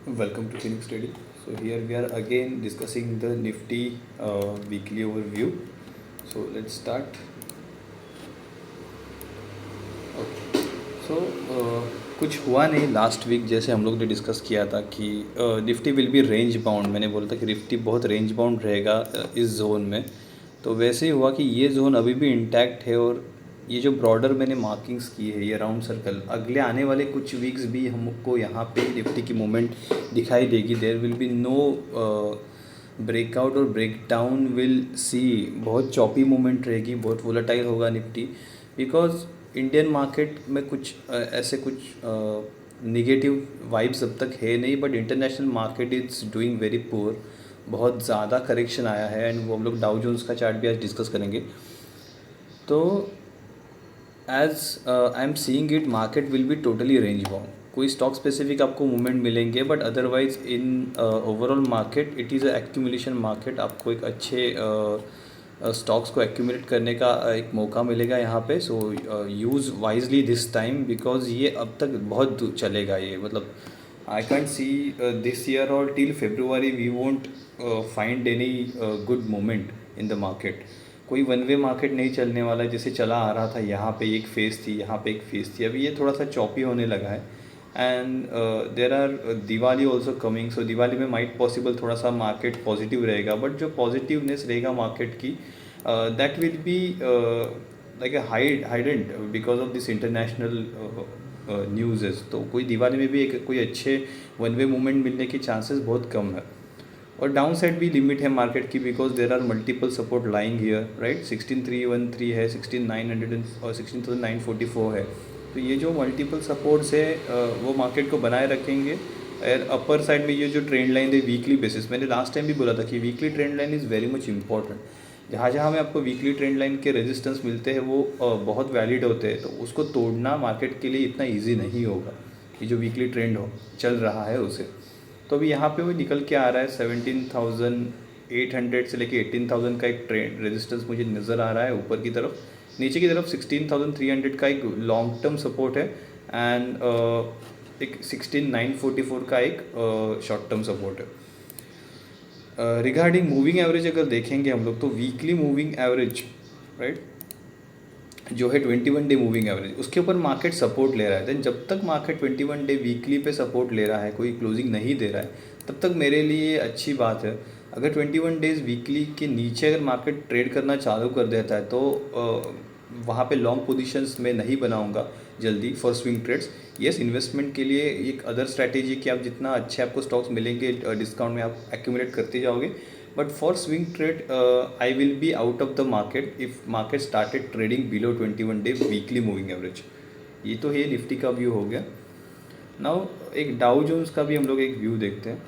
Welcome to Phoenix Trading. So here we are again discussing the Nifty weekly overview. So let's start. Okay. So कुछ हुआ नहीं last week जैसे हम लोग ने डिस्कस किया था कि Nifty will be range bound. मैंने बोला था कि निफ्टी बहुत रेंज बाउंड रहेगा इस जोन में। तो वैसे ही हुआ कि ये जोन अभी भी इंटैक्ट है और ये जो ब्रॉडर मैंने मार्किंग्स की है ये राउंड सर्कल अगले आने वाले कुछ वीक्स भी हमको यहाँ पे निफ्टी की मूवमेंट दिखाई देगी। There will be no breakout और ब्रेक डाउन विल सी। बहुत चॉपी मूवमेंट रहेगी, बहुत वोलेटाइल होगा निफ्टी बिकॉज इंडियन मार्केट में कुछ ऐसे कुछ निगेटिव वाइब्स अब तक है नहीं, but international market is doing very poor. बहुत ज़्यादा करेक्शन आया है एंड वो हम लोग डाउ जोन्स का चार्ट भी आज डिस्कस करेंगे। तो as I am seeing it market will be totally range bound. कोई स्टॉक स्पेसिफिक आपको मूवमेंट मिलेंगे but otherwise in overall market it is a accumulation market. आपको एक अच्छे स्टॉक्स को एक्यूमुलेट करने का एक मौका मिलेगा यहाँ पे। So use wisely this time because ये अब तक बहुत चलेगा। ये मतलब I can't see this year और till February we won't find any good moment in the market. कोई वन वे मार्केट नहीं चलने वाला है जैसे चला आ रहा था। यहाँ पे एक फेज़ थी, यहाँ पे एक फेज़ थी, अभी ये थोड़ा सा चॉपी होने लगा है। And there are Diwali also coming. So Diwali में माइट पॉसिबल थोड़ा सा मार्केट पॉजिटिव रहेगा, बट जो पॉजिटिवनेस रहेगा मार्केट की that will be like a hydent because of this international news. तो कोई दिवाली में भी एक कोई अच्छे वन वे मूवमेंट मिलने की चांसेस बहुत कम है। और डाउन साइड भी लिमिट है मार्केट की because there are multiple support lying here, right. 16313 है, 16900 और 16944 है। तो ये जो मल्टीपल सपोर्ट्स है वो मार्केट को बनाए रखेंगे। और अपर साइड में ये जो ट्रेंड लाइन है वीकली बेसिस, मैंने लास्ट टाइम भी बोला था कि weekly trend line is very much important. जहाँ जहाँ में आपको वीकली ट्रेंड लाइन के रेजिस्टेंस मिलते हैं वो बहुत वैलिड होते हैं। तो उसको तोड़ना मार्केट के लिए इतना ईजी नहीं होगा। ये जो वीकली ट्रेंड हो चल रहा है उसे, तो अभी यहाँ पे वो निकल के आ रहा है 17,800 से लेके 18,000 का एक ट्रेंड रेजिस्टेंस मुझे नज़र आ रहा है ऊपर की तरफ। नीचे की तरफ 16,300 का एक लॉन्ग टर्म सपोर्ट है एंड एक 16,944 का एक शॉर्ट टर्म सपोर्ट है। रिगार्डिंग मूविंग एवरेज अगर देखेंगे हम लोग तो वीकली मूविंग एवरेज, राइट, जो है 21 डे मूविंग एवरेज, उसके ऊपर मार्केट सपोर्ट ले रहा है। देन जब तक मार्केट 21 डे वीकली पे सपोर्ट ले रहा है, कोई क्लोजिंग नहीं दे रहा है, तब तक मेरे लिए अच्छी बात है। अगर 21 डेज़ वीकली के नीचे अगर मार्केट ट्रेड करना चालू कर देता है तो वहाँ पे लॉन्ग पोजीशंस में नहीं बनाऊंगा जल्दी for swing trades. Yes, investment के लिए एक अदर स्ट्रैटेजी कि आप जितना अच्छे आपको स्टॉक्स मिलेंगे डिस्काउंट में आप एक्यूमुलेट करते जाओगे। But for swing trade, I will be out of the market if market started trading below 21 day weekly moving average। ये तो है निफ्टी का व्यू हो गया। नाउ एक डाउ जोन्स का भी हम लोग एक व्यू देखते हैं।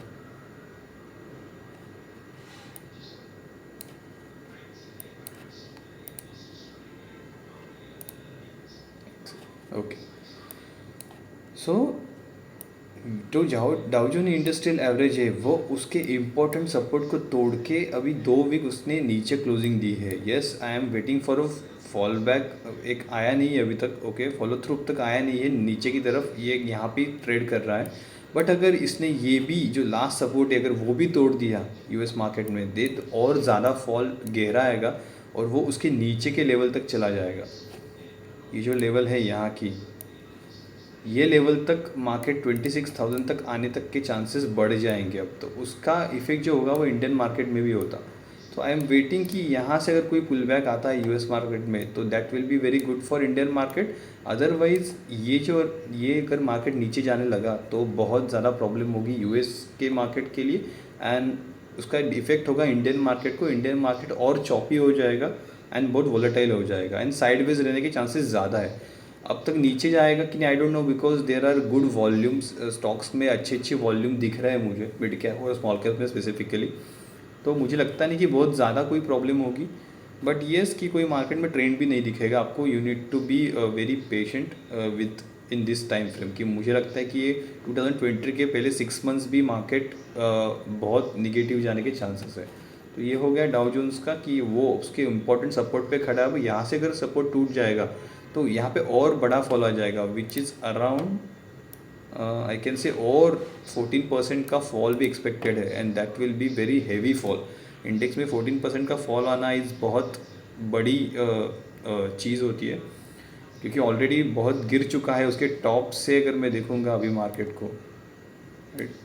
ओके, सो जो डाउ जोन इंडस्ट्रियल एवरेज है वो उसके इम्पोर्टेंट सपोर्ट को तोड़ के अभी 2 वीक उसने नीचे क्लोजिंग दी है। Yes, I am waiting for a fall back. एक आया नहीं है अभी तक, ओके, फॉलो थ्रू तक आया नहीं है नीचे की तरफ, ये यहाँ पे ट्रेड कर रहा है। बट अगर इसने ये भी जो लास्ट सपोर्ट है अगर वो भी तोड़ दिया यूएस मार्केट में दे तो और ज़्यादा फॉल गहरा आएगा और वो उसके नीचे के लेवल तक चला जाएगा। ये जो लेवल है यहाँ की, ये लेवल तक मार्केट 26,000 तक आने तक के चांसेस बढ़ जाएंगे। अब तो उसका इफेक्ट जो होगा वो इंडियन मार्केट में भी होता। तो आई एम वेटिंग कि यहाँ से अगर कोई पुल बैक आता है यूएस मार्केट में तो that will be very good for Indian market. Otherwise ये अगर मार्केट नीचे जाने लगा तो बहुत ज़्यादा प्रॉब्लम होगी यूएस के मार्केट के लिए एंड उसका इफेक्ट होगा इंडियन मार्केट को। इंडियन मार्केट और चॉपी हो जाएगा एंड बहुत वोलेटाइल हो जाएगा एंड साइडवेज रहने के चांसेस ज़्यादा है। अब तक नीचे जाएगा कि नहीं I don't know because there are good volumes stocks में, अच्छे वॉल्यूम दिख रहे हैं मुझे मिड कैप और स्मॉल कैप में स्पेसिफिकली। तो मुझे लगता नहीं कि बहुत ज़्यादा कोई प्रॉब्लम होगी। बट येस कि कोई मार्केट में ट्रेंड भी नहीं दिखेगा आपको। You need to be very patient within this time frame कि मुझे लगता है कि ये 2020 के पहले 6 मंथ्स भी मार्केट बहुत निगेटिव जाने के चांसेस है। तो ये हो गया डाउ जोन्स का कि वो उसके इम्पोर्टेंट सपोर्ट पे खड़ा है। यहाँ से अगर सपोर्ट टूट जाएगा तो यहाँ पे और बड़ा फॉल आ जाएगा which is around I can say और 14% का फॉल भी एक्सपेक्टेड है, and that will be very heavy fall. Index में 14% का फॉल आना इज़ बहुत बड़ी चीज़ होती है, क्योंकि ऑलरेडी बहुत गिर चुका है उसके टॉप से. अगर मैं देखूँगा अभी मार्केट को, right?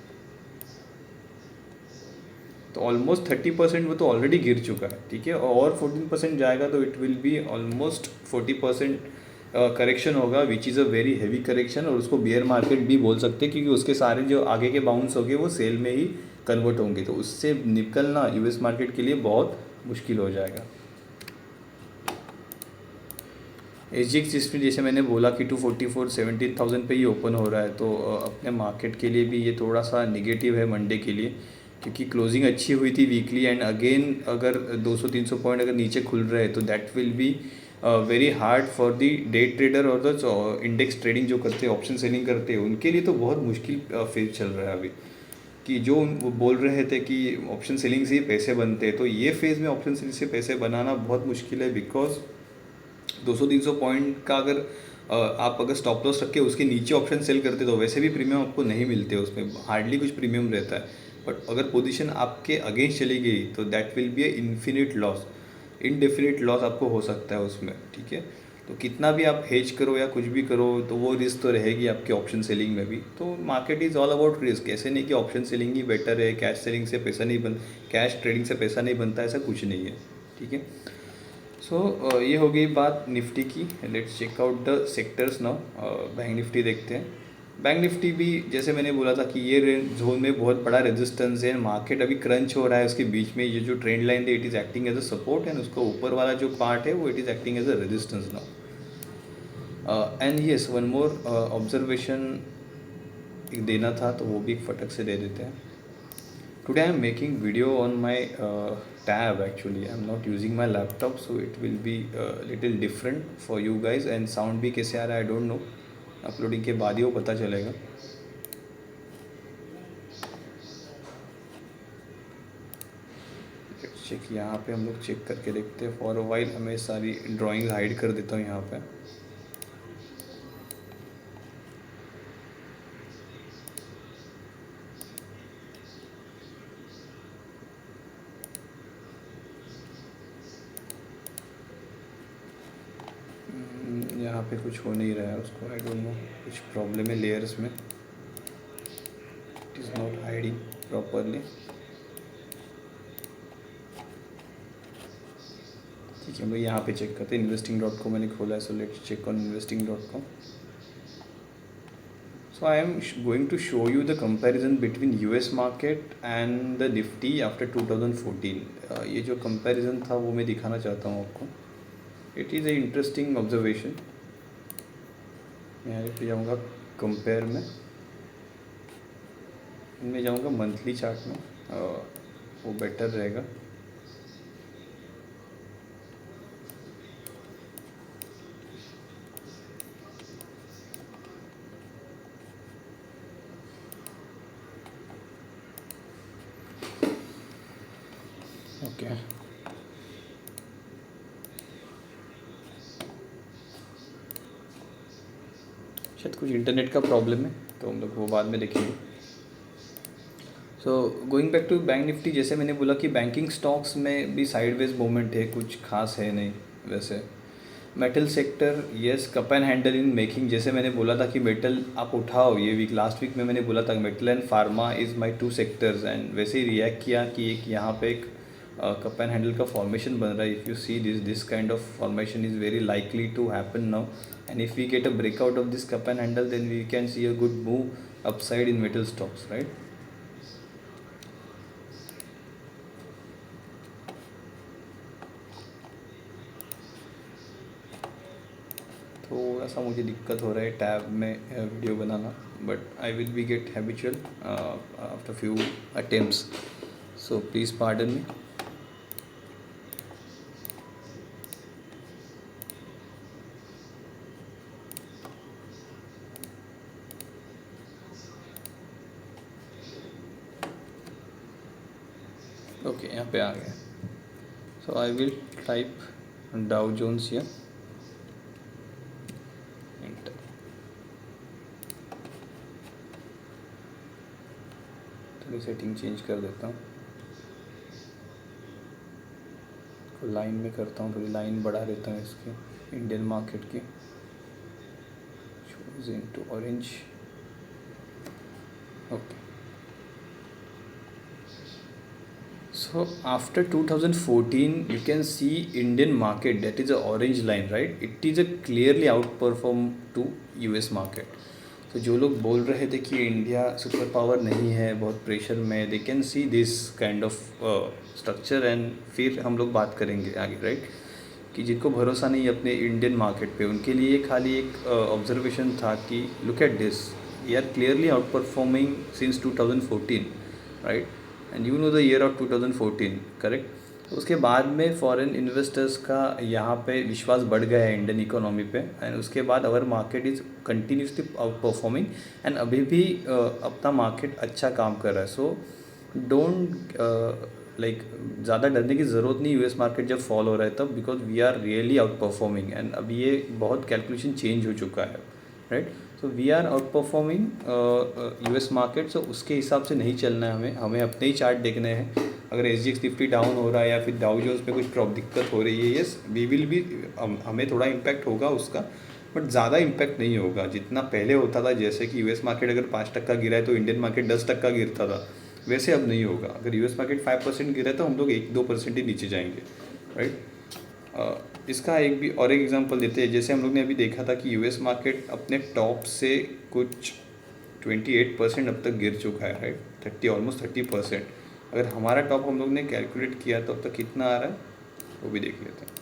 तो ऑलमोस्ट 30% वो तो ऑलरेडी गिर चुका है, ठीक है. और 14% जाएगा तो it will be almost 40% correction होगा, which is a very heavy correction. और उसको बियर मार्केट भी बोल सकते हैं, क्योंकि उसके सारे जो आगे के बाउंस होंगे वो सेल में ही कन्वर्ट होंगे, तो उससे निकलना यूएस मार्केट के लिए बहुत मुश्किल हो जाएगा. SGX जिसमें जैसे मैंने बोला कि 244 17,000 पे ही ओपन हो रहा है, तो अपने मार्केट के लिए भी ये थोड़ा सा निगेटिव है मंडे के लिए, क्योंकि क्लोजिंग अच्छी हुई थी वीकली, एंड अगेन अगर 200-300 पॉइंट अगर नीचे खुल रहे हैं तो that will be very hard for the day trader और द इंडेक्स ट्रेडिंग जो करते हैं, ऑप्शन सेलिंग करते हैं, उनके लिए तो बहुत मुश्किल फेज चल रहा है अभी. कि जो वो बोल रहे थे कि ऑप्शन सेलिंग से ही पैसे बनते हैं, तो ये फेज़ में ऑप्शन सेलिंग से पैसे बनाना बहुत मुश्किल है, बिकॉज 200-300 पॉइंट का अगर आप अगर स्टॉप लॉस रख के उसके नीचे ऑप्शन सेल करते तो वैसे भी प्रीमियम आपको नहीं मिलते, उसमें हार्डली कुछ प्रीमियम रहता है. बट अगर पोजीशन आपके अगेंस्ट चली गई तो that will B A infinite loss, indefinite loss आपको हो सकता है उसमें, ठीक है. तो कितना भी आप हेज करो या कुछ भी करो तो वो रिस्क तो रहेगी आपके ऑप्शन सेलिंग में भी. तो market is all about risk. ऐसे नहीं कि ऑप्शन सेलिंग ही बेटर है, कैश सेलिंग से पैसा नहीं बन कैश ट्रेडिंग से पैसा नहीं बनता, ऐसा कुछ नहीं है, ठीक है. सो ये हो गई बात निफ्टी की. Let's check out the sectors now. Bank Nifty देखते हैं. बैंक निफ्टी भी जैसे मैंने बोला था कि ये जोन में बहुत बड़ा रेजिस्टेंस है, मार्केट अभी क्रंच हो रहा है उसके बीच में. ये जो ट्रेंड लाइन है it is acting as a support, and उसका ऊपर वाला जो पार्ट है वो it is acting as a resistance now. And yes, one more observation देना था तो वो भी फटक से दे देते हैं. Today I am making video on my tab. Actually I am not using my laptop, so it will be little different for you guys. And sound भी कैसे आ रहा है I don't know, अपलोडिंग के बाद ही वो पता चलेगा. चेक यहाँ पे हम लोग चेक करके देखते हैं. फॉर अ वाइल मैं सारी ड्राइंग हाइड कर देता हूँ यहाँ पे. यहाँ पे कुछ हो नहीं रहा है उसको, आई डोंट नो कुछ प्रॉब्लम है लेयर्स में. It is not hiding properly. ठीक है, हम लोग यहाँ पे चेक करते हैं. investing.com मैंने खोला है, so let's check on investing.com. So I am going to show you the comparison between US market and the Nifty after 2014. ये जो comparison था वो मैं दिखाना चाहता हूँ आपको. It is a interesting observation. यहाँ पे जाऊँगा कंपेयर में, इनमें जाऊँगा मंथली चार्ट में, वो बेटर रहेगा. ओके शायद कुछ इंटरनेट का प्रॉब्लम है, तो हम लोग वो बाद में देखेंगे. So going back to bank Nifty, जैसे मैंने बोला कि बैंकिंग स्टॉक्स में भी साइडवेज मूवमेंट है, कुछ खास है नहीं वैसे. Metal sector yes, cup and handle in making. जैसे मैंने बोला था कि मेटल आप उठाओ, ये वीक लास्ट वीक में मैंने बोला था metal and pharma is my two sectors, and वैसे ही रिएक्ट किया कि एक यहाँ पे एक कप एंड हैंडल का फॉर्मेशन बन रहा है. If you see this kind of formation is very likely to happen now, and if we get a breakout of this cup and handle then we can see a good move upside in metal stocks, right. थोड़ा सा मुझे दिक्कत हो रहा है tab में video बनाना, but I will be get habitual after few attempts, so please pardon me. Okay यहाँ पे आ गया. So I will type Dow Jones here. थोड़ी सेटिंग चेंज कर देता हूँ, लाइन में करता हूँ, थोड़ी लाइन बढ़ा देता हूँ इसकी इंडियन मार्केट की, shows into orange. Okay, so after 2014 you can see Indian market, that is a orange line, right? It is a clearly outperform to US market. तो जो लोग बोल रहे थे कि इंडिया सुपर पावर नहीं है, बहुत प्रेशर में, they can see this kind of structure. And फिर हम लोग बात करेंगे आगे, राइट, कि जिनको भरोसा नहीं है अपने इंडियन मार्केट पे, उनके लिए खाली एक ऑब्जर्वेशन था कि look at this, we are clearly outperforming since 2014, right, and you know the year of 2014, correct. तो उसके बाद में फॉरेन इन्वेस्टर्स का यहाँ पे विश्वास बढ़ गया है इंडियन इकोनॉमी पे, एंड उसके बाद our market is continuously outperforming, and अभी भी अपना मार्केट अच्छा काम कर रहा है। सो डोंट लाइक ज़्यादा डरने की ज़रूरत नहीं यूएस मार्केट जब फॉल हो रहा है तब, because we are really outperforming, and अब ये बहुत कैलकुलेशन चेंज हो चुका है, right. So we are outperforming US market. So उसके हिसाब से नहीं चलना है हमें, हमें अपने ही चार्ट देखने हैं। अगर SGX निफ्टी डाउन हो रहा है या फिर डाउ जोन्स पे कुछ दिक्कत हो रही है, येस वी विल भी, हमें थोड़ा इम्पैक्ट होगा उसका, बट ज़्यादा इम्पैक्ट नहीं होगा जितना पहले होता था। जैसे कि यूएस मार्केट अगर 5% गिरा है तो इंडियन मार्केट 10% गिरता था, वैसे अब नहीं होगा। अगर यूएस मार्केट 5% गिरा है तो हम लोग 1-2% ही नीचे जाएंगे, राइट। इसका एक एग्जांपल देते हैं। जैसे हम लोग ने अभी देखा था कि यूएस मार्केट अपने टॉप से कुछ 28% अब तक गिर चुका है, राइट, ऑलमोस्ट 30%। अगर हमारा टॉप हम लोग ने कैलकुलेट किया तो अब तक कितना आ रहा है वो भी देख लेते हैं।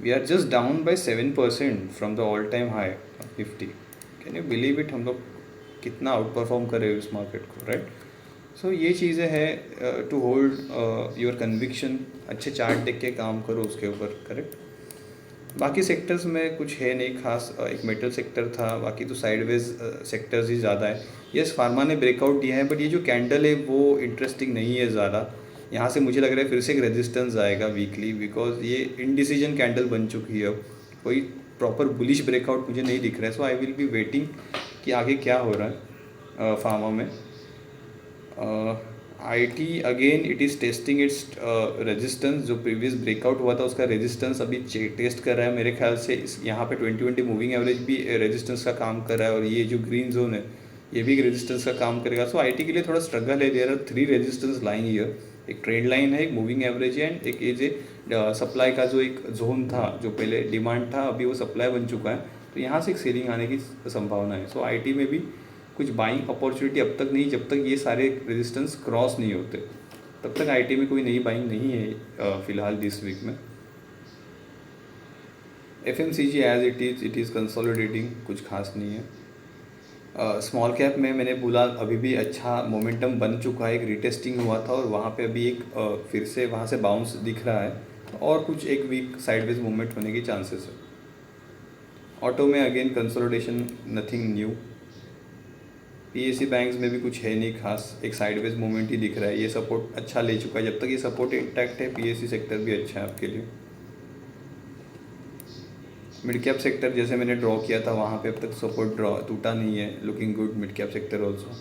We are just down by 7% from the all time high of Nifty. Can you believe it, हम लोग कितना आउट परफॉर्म कर रहे हो इस मार्केट को, राइट। सो ये चीज़ें हैं टू होल्ड योर कन्विक्शन, अच्छे चार्ट देख के काम करो उसके ऊपर, करेक्ट। बाकी सेक्टर्स में कुछ है नहीं खास, एक मेटल सेक्टर था, बाकी तो साइडवेज सेक्टर्स ही ज़्यादा है। यस, फार्मा ने ब्रेकआउट दिया है, बट ये जो कैंडल है वो इंटरेस्टिंग नहीं है ज़्यादा। यहाँ से मुझे लग रहा है फिर से एक रेजिस्टेंस आएगा वीकली, बिकॉज ये इनडिसीजन कैंडल बन चुकी है। कोई प्रॉपर बुलिश ब्रेकआउट मुझे नहीं दिख रहा है। सो आई विल बी वेटिंग कि आगे क्या हो रहा है फार्मा में। IT again it is testing its resistance, जो प्रीवियस ब्रेकआउट हुआ था उसका रेजिस्टेंस अभी टेस्ट कर रहा है मेरे ख्याल से। इस यहाँ पे 20-20 मूविंग एवरेज भी रेजिस्टेंस का काम कर रहा है, और ये जो ग्रीन जोन है ये भी रेजिस्टेंस का काम करेगा। सो IT के लिए थोड़ा स्ट्रगल है। There are 3 resistance line here, एक ट्रेंड लाइन है, एक मूविंग एवरेज है, एंड एक एज ए सप्लाई का जो एक जोन था, जो पहले डिमांड था अभी वो सप्लाई बन चुका है। तो यहाँ से एक सेलिंग आने की संभावना है। सो IT में भी कुछ बाइंग अपॉर्चुनिटी अब तक नहीं, जब तक ये सारे रेजिस्टेंस क्रॉस नहीं होते तब तक IT में कोई नई बाइंग नहीं है फिलहाल दिस वीक में। FMCG as it is consolidating, कुछ खास नहीं है। स्मॉल कैप में मैंने बोला अभी भी अच्छा मोमेंटम बन चुका है, एक रिटेस्टिंग हुआ था और वहाँ पे अभी एक फिर से वहाँ से बाउंस दिख रहा है, और कुछ एक वीक साइडवेज मूवमेंट होने की चांसेस है। ऑटो में again consolidation, nothing new. PSU banks में भी कुछ है नहीं खास, एक साइडवेज मूवमेंट ही दिख रहा है। ये सपोर्ट अच्छा ले चुका है, जब तक ये सपोर्ट इंटैक्ट है PSU सेक्टर भी अच्छा है आपके लिए। मिड कैप सेक्टर जैसे मैंने ड्रॉ किया था वहाँ पे अब तक सपोर्ट टूटा नहीं है, looking good mid cap sector also.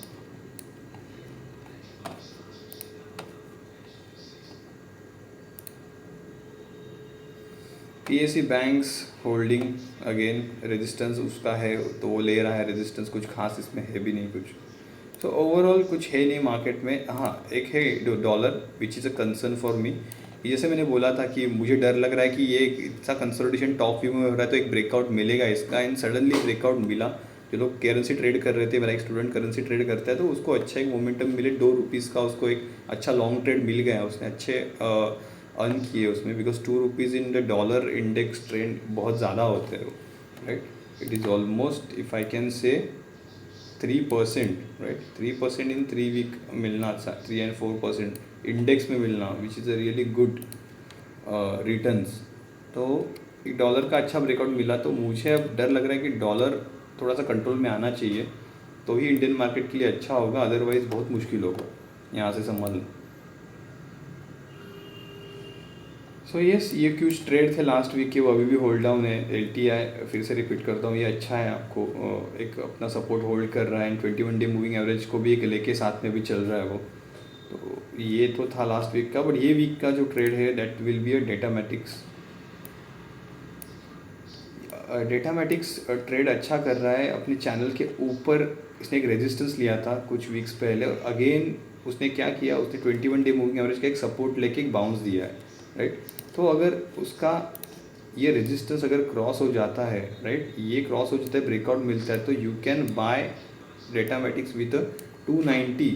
PSU banks holding, again resistance उसका है तो वो ले रहा है रेजिस्टेंस, कुछ खास इसमें है भी नहीं कुछ। सो ओवरऑल कुछ है नहीं मार्केट में। हाँ, एक है dollar which is a concern for me. जैसे मैंने बोला था कि मुझे डर लग रहा है कि ये इतना कंसोलिडेशन टॉप व्यू में हो रहा है तो एक ब्रेकआउट मिलेगा इसका, एंड सडनली ब्रेकआउट मिला। जो लोग करेंसी ट्रेड कर रहे थे, मेरा एक स्टूडेंट करेंसी ट्रेड करता है, तो उसको अच्छा एक मोमेंटम मिले, 2 रुपीज़ का उसको एक अच्छा लॉन्ग ट्रेड मिल गया, उसने अच्छे अर्न किए उसमें, because 2 rupees in the dollar index trend बहुत ज़्यादा होते हैं, right. It is almost if I can say 3%, right, 3% in 3 week मिलना, अच्छा 3 and 4% इंडेक्स में मिलना, विच is a really good returns. तो एक डॉलर का अच्छा ब्रेकआउट मिला, तो मुझे अब डर लग रहा है कि डॉलर थोड़ा सा कंट्रोल में आना चाहिए, तो ही इंडियन मार्केट के लिए अच्छा होगा, अदरवाइज़ बहुत मुश्किल होगा यहाँ से संभालना। सो यस, ये कुछ ट्रेड थे लास्ट वीक के, वो अभी भी होल्ड डाउन है। एल टी आई फिर से रिपीट करता हूँ, ये अच्छा है, आपको एक अपना सपोर्ट होल्ड कर रहा है एंड 21 डे मूविंग एवरेज को भी एक लेके साथ में भी चल रहा है वो। तो ये तो था लास्ट वीक का, बट ये वीक का जो ट्रेड है that will be a Datamatics. Datamatics trade अच्छा कर रहा है, अपने चैनल के ऊपर इसने एक रेजिस्टेंस लिया था कुछ वीक्स पहले, और अगेन उसने क्या किया, उसने 21 डे मूविंग एवरेज का एक सपोर्ट लेके एक बाउंस दिया है, राइट। तो अगर उसका ये रेजिस्टेंस अगर क्रॉस हो जाता है, राइट, ये क्रॉस हो जाता है, ब्रेकआउट मिलता है, तो you can buy Datamatics with 290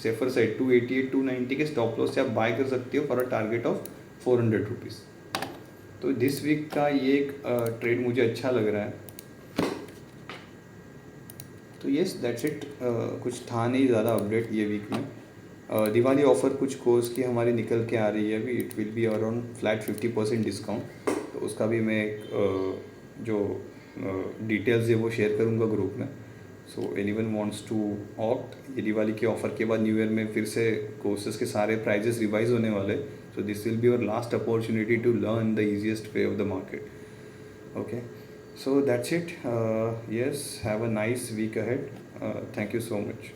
safer side, 288 290 के स्टॉप लॉस से आप बाय कर सकते हो for a target of 400 rupees. तो दिस वीक का ये एक ट्रेड मुझे अच्छा लग रहा है। तो येस दैट्स इट, कुछ था नहीं ज़्यादा अपडेट ये वीक में। दिवाली ऑफ़र कुछ कोर्स की हमारी निकल के आ रही है अभी, it will be around flat 50% discount. तो उसका भी मैं एक जो डिटेल्स है वो शेयर करूँगा ग्रुप में। So anyone wants to opt, ये दिवाली के ऑफ़र के बाद न्यू ईयर में फिर से कोर्सेज के सारे प्राइजेस रिवाइज होने वाले। So this will be your last opportunity to learn the easiest way of the market. Okay, so that's it. Yes, have a nice week ahead. Thank you so much.